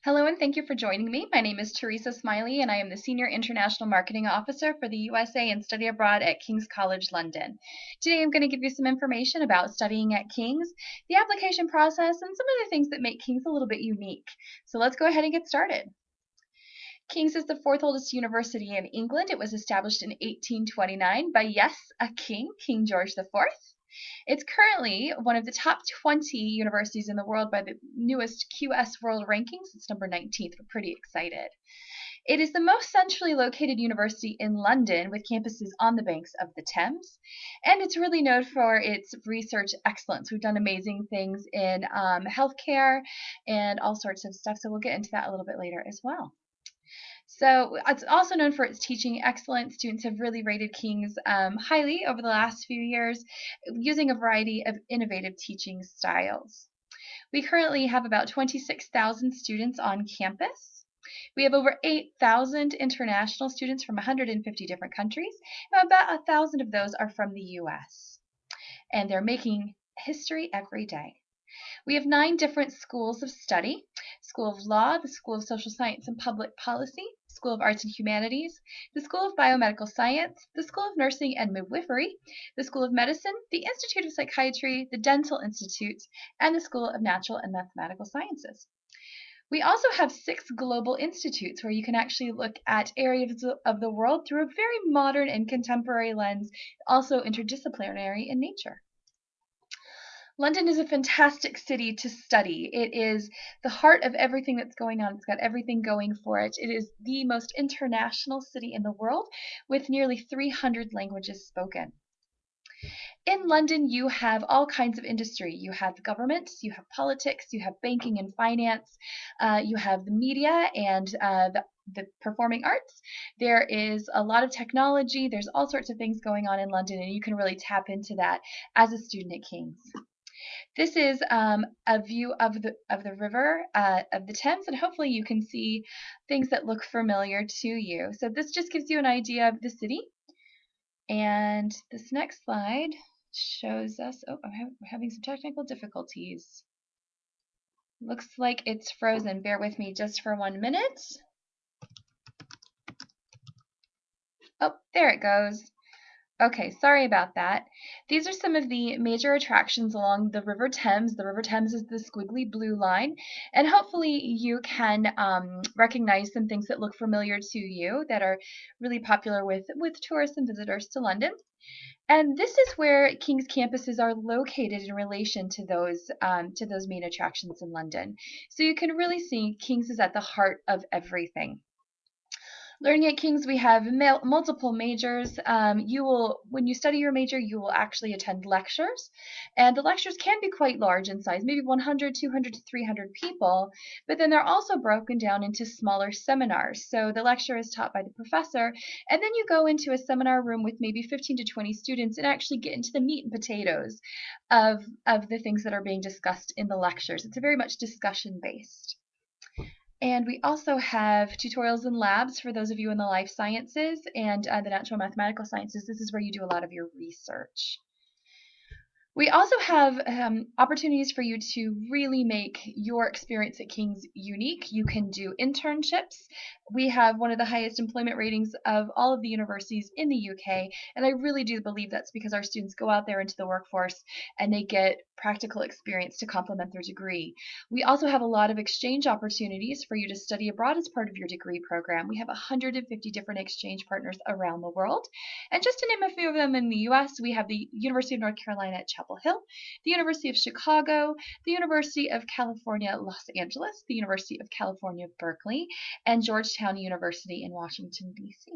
Hello and thank you for joining me. My name is Teresa Smiley and I am the Senior International Marketing Officer for the USA and Study Abroad at King's College London. Today I'm going to give you some information about studying at King's, the application process, and some of the things that make King's a little bit unique. So let's go ahead and get started. King's is the fourth oldest university in England. It was established in 1829 by, yes, a king, King George IV. It's currently one of the top 20 universities in the world by the newest QS World Rankings. It's number 19th. We're pretty excited. It is the most centrally located university in London with campuses on the banks of the Thames. And it's really known for its research excellence. We've done amazing things in healthcare and all sorts of stuff. So we'll get into that a little bit later as well. So it's also known for its teaching excellence. Students have really rated King's highly over the last few years using a variety of innovative teaching styles. We currently have about 26,000 students on campus. We have over 8,000 international students from 150 different countries, and about 1,000 of those are from the US. And they're making history every day. We have 9 different schools of study: School of Law, the School of Social Science and Public Policy, School of Arts and Humanities, the School of Biomedical Science, the School of Nursing and Midwifery, the School of Medicine, the Institute of Psychiatry, the Dental Institute, and the School of Natural and Mathematical Sciences. We also have 6 global institutes where you can actually look at areas of the world through a very modern and contemporary lens, also interdisciplinary in nature. London is a fantastic city to study. It is the heart of everything that's going on. It's got everything going for it. It is the most international city in the world with nearly 300 languages spoken. In London, you have all kinds of industry. You have government, you have politics, you have banking and finance, you have the media and the performing arts. There is a lot of technology. There's all sorts of things going on in London, and you can really tap into that as a student at King's. This is a view of the river of the Thames, and hopefully you can see things that look familiar to you. So this just gives you an idea of the city. And this next slide shows us, oh, we're having some technical difficulties. Looks like it's frozen. Bear with me just for 1 minute. Oh, there it goes. Okay, sorry about that. These are some of the major attractions along the River Thames. The River Thames is the squiggly blue line, and hopefully you can recognize some things that look familiar to you that are really popular with tourists and visitors to London. And this is where King's campuses are located in relation to those main attractions in London. So you can really see King's is at the heart of everything. Learning at King's, we have multiple majors. When you study your major, you will actually attend lectures, and the lectures can be quite large in size, maybe 100, 200 to 300 people, but then they're also broken down into smaller seminars. So the lecture is taught by the professor, and then you go into a seminar room with maybe 15 to 20 students and actually get into the meat and potatoes of the things that are being discussed in the lectures. It's very much discussion based. And we also have tutorials and labs for those of you in the life sciences and the natural mathematical sciences. This is where you do a lot of your research. We also have opportunities for you to really make your experience at King's unique. You can do internships. We have one of the highest employment ratings of all of the universities in the UK, and I really do believe that's because our students go out there into the workforce and they get practical experience to complement their degree. We also have a lot of exchange opportunities for you to study abroad as part of your degree program. We have 150 different exchange partners around the world. And just to name a few of them in the US, we have the University of North Carolina at Chapel Hill, the University of Chicago, the University of California, Los Angeles, the University of California, Berkeley, and Georgetown University in Washington, D.C.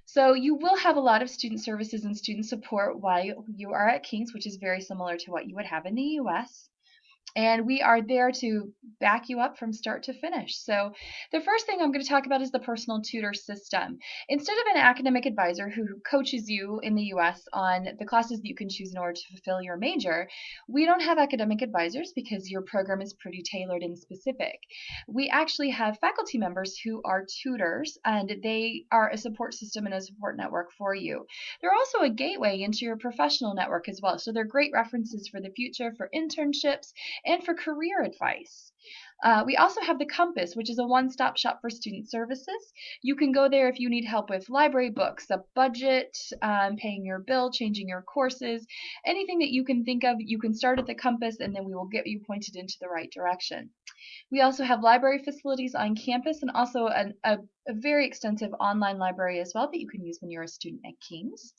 So you will have a lot of student services and student support while you are at King's, which is very similar to what you would have in the US. And we are there to back you up from start to finish. So the first thing I'm going to talk about is the personal tutor system. Instead of an academic advisor who coaches you in the US on the classes that you can choose in order to fulfill your major, we don't have academic advisors because your program is pretty tailored and specific. We actually have faculty members who are tutors, and they are a support system and a support network for you. They're also a gateway into your professional network as well. So they're great references for the future, for internships, and for career advice. We also have the Compass, which is a one-stop shop for student services. You can go there if you need help with library books, a budget, paying your bill, changing your courses, anything that you can think of. You can start at the Compass, and then we will get you pointed into the right direction. We also have library facilities on campus and also a very extensive online library as well that you can use when you're a student at King's.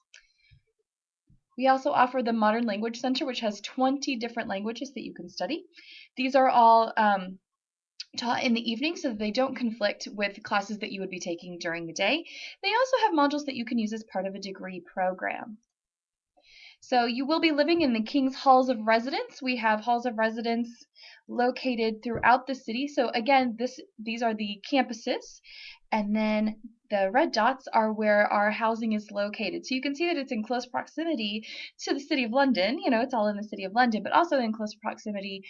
We also offer the Modern Language Center, which has 20 different languages that you can study. These are all taught in the evening so that they don't conflict with classes that you would be taking during the day. They also have modules that you can use as part of a degree program. So you will be living in the King's Halls of Residence. We have halls of residence located throughout the city. So again, these are the campuses, and then the red dots are where our housing is located. So you can see that it's in close proximity to the City of London. You know, it's all in the City of London, but also in close proximity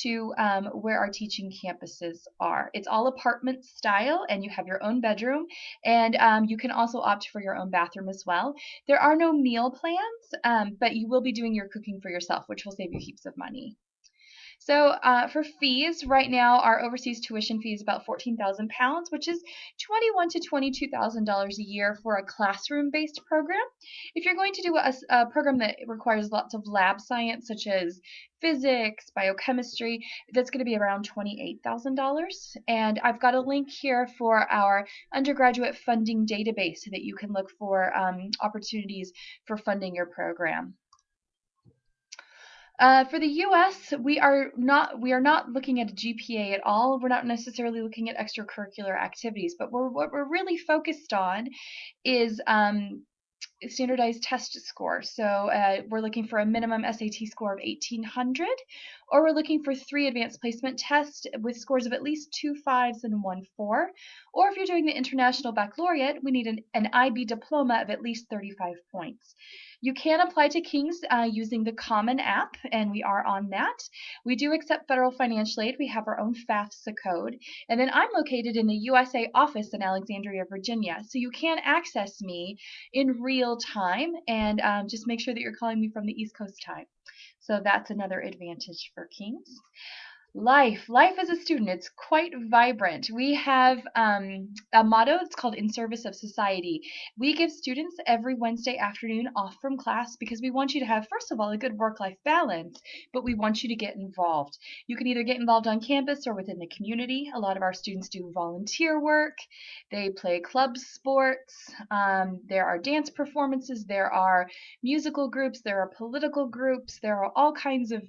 to where our teaching campuses are. It's all apartment style, and you have your own bedroom, and you can also opt for your own bathroom as well. There are no meal plans, but you will be doing your cooking for yourself, which will save you heaps of money. So for fees, right now our overseas tuition fee is about £14,000, which is $21,000 to $22,000 a year for a classroom-based program. If you're going to do a program that requires lots of lab science, such as physics, biochemistry, that's going to be around $28,000. And I've got a link here for our undergraduate funding database so that you can look for opportunities for funding your program. For the U.S., we are not looking at a GPA at all. We're not necessarily looking at extracurricular activities, but what we're really focused on is standardized test score. So we're looking for a minimum SAT score of 1800, or we're looking for 3 advanced placement tests with scores of at least 2 5s and 1 4. Or if you're doing the International Baccalaureate, we need an IB diploma of at least 35 points. You can apply to King's using the Common App, and we are on that. We do accept federal financial aid. We have our own FAFSA code. And then I'm located in the USA office in Alexandria, Virginia. So you can access me in real time, and just make sure that you're calling me from the East Coast time. So that's another advantage for King's. Life as a student, it's quite vibrant. We have a motto. It's called In Service of Society. We give students every Wednesday afternoon off from class because we want you to have, first of all, a good work-life balance, but we want you to get involved. You can either get involved on campus or within the community. A lot of our students do volunteer work. They play club sports. There are dance performances. There are musical groups. There are political groups. There are all kinds of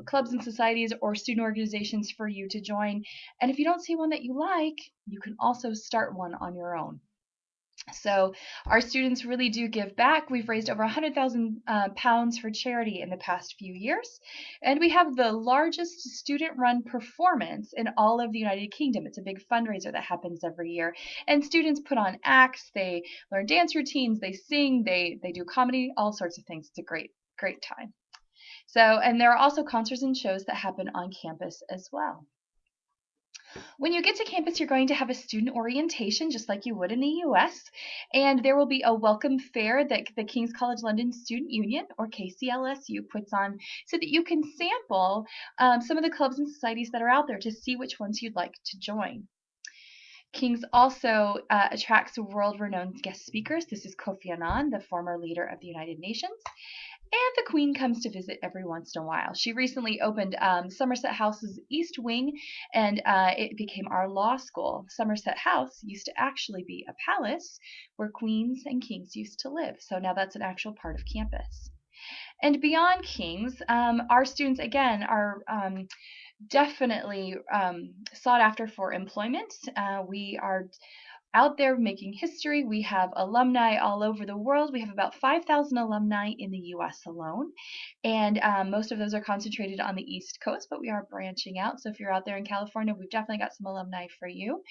clubs and societies or student organizations for you to join. And if you don't see one that you like, you can also start one on your own. So our students really do give back. We've raised over £100,000 for charity in the past few years, and we have the largest student-run performance in all of the United Kingdom. It's a big fundraiser that happens every year, and students put on acts. They learn dance routines. They sing. They do comedy. All sorts of things. It's a great time. So, and there are also concerts and shows that happen on campus as well. When you get to campus, you're going to have a student orientation just like you would in the US, and there will be a welcome fair that the King's College London Student Union, or KCLSU, puts on so that you can sample some of the clubs and societies that are out there to see which ones you'd like to join. King's also attracts world-renowned guest speakers. This is Kofi Annan, the former leader of the United Nations. And the Queen comes to visit every once in a while. She recently opened Somerset House's East Wing, and it became our law school. Somerset House used to actually be a palace where queens and kings used to live. So now that's an actual part of campus. And beyond King's, our students, again, are definitely sought after for employment. We are out there making history. We have alumni all over the world. We have about 5,000 alumni in the US alone, and most of those are concentrated on the East Coast, but we are branching out. So if you're out there in California, we've definitely got some alumni for you,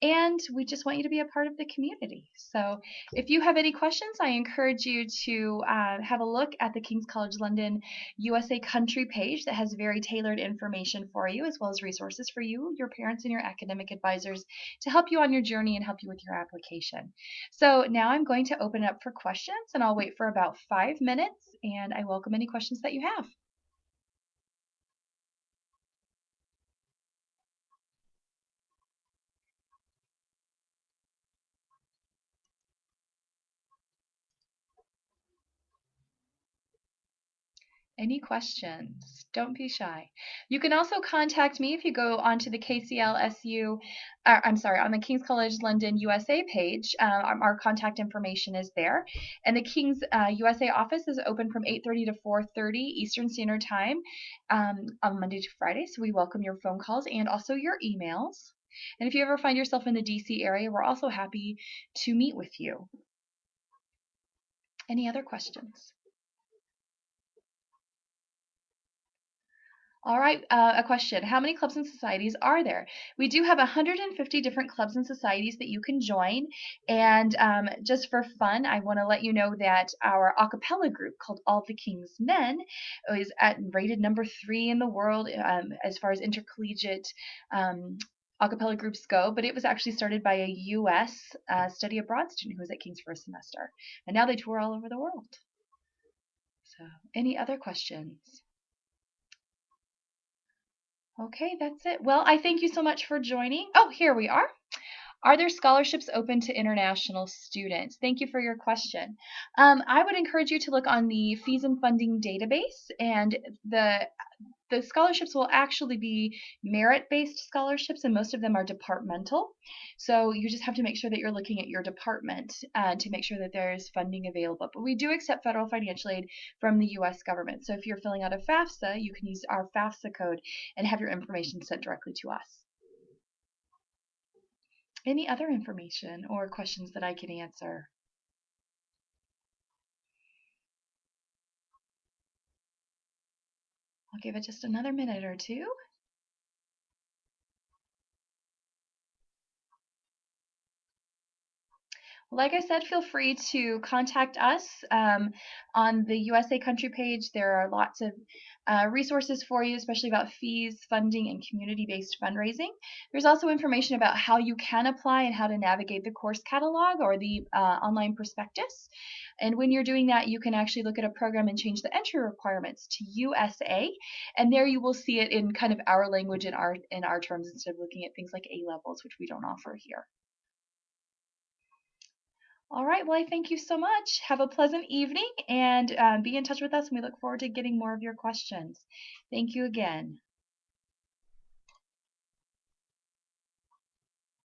and we just want you to be a part of the community. So if you have any questions, I encourage you to have a look at the King's College London USA country page that has very tailored information for you, as well as resources for you, your parents, and your academic advisors to help you on your journey and help you with your application. So now I'm going to open it up for questions, and I'll wait for about 5 minutes, and I welcome any questions that you have. Any questions? Don't be shy. You can also contact me if you go onto the KCLSU, I'm sorry, on the King's College London USA page. Our contact information is there. And the King's USA office is open from 8:30 to 4:30 Eastern Standard Time on Monday to Friday. So we welcome your phone calls and also your emails. And if you ever find yourself in the DC area, we're also happy to meet with you. Any other questions? All right, a question. How many clubs and societies are there? We do have 150 different clubs and societies that you can join. And just for fun, I want to let you know that our a cappella group called All the King's Men is rated number 3 in the world as far as intercollegiate a cappella groups go. But it was actually started by a U.S. Study abroad student who was at King's for a semester. And now they tour all over the world. So, any other questions? Okay, that's it. Well, I thank you so much for joining. Oh, here we are. Are there scholarships open to international students? Thank you for your question. I would encourage you to look on the fees and funding database, and the scholarships will actually be merit-based scholarships, and most of them are departmental. So you just have to make sure that you're looking at your department to make sure that there is funding available. But we do accept federal financial aid from the U.S. government. So if you're filling out a FAFSA, you can use our FAFSA code and have your information sent directly to us. Any other information or questions that I can answer? I'll give it just another minute or two. Like I said, feel free to contact us on the USA Country page. There are lots of resources for you, especially about fees, funding, and community-based fundraising. There's also information about how you can apply and how to navigate the course catalog or the online prospectus. And when you're doing that, you can actually look at a program and change the entry requirements to USA. And there you will see it in kind of our language and our terms instead of looking at things like A levels, which we don't offer here. All right, well, I thank you so much. Have a pleasant evening and be in touch with us, and we look forward to getting more of your questions. Thank you again.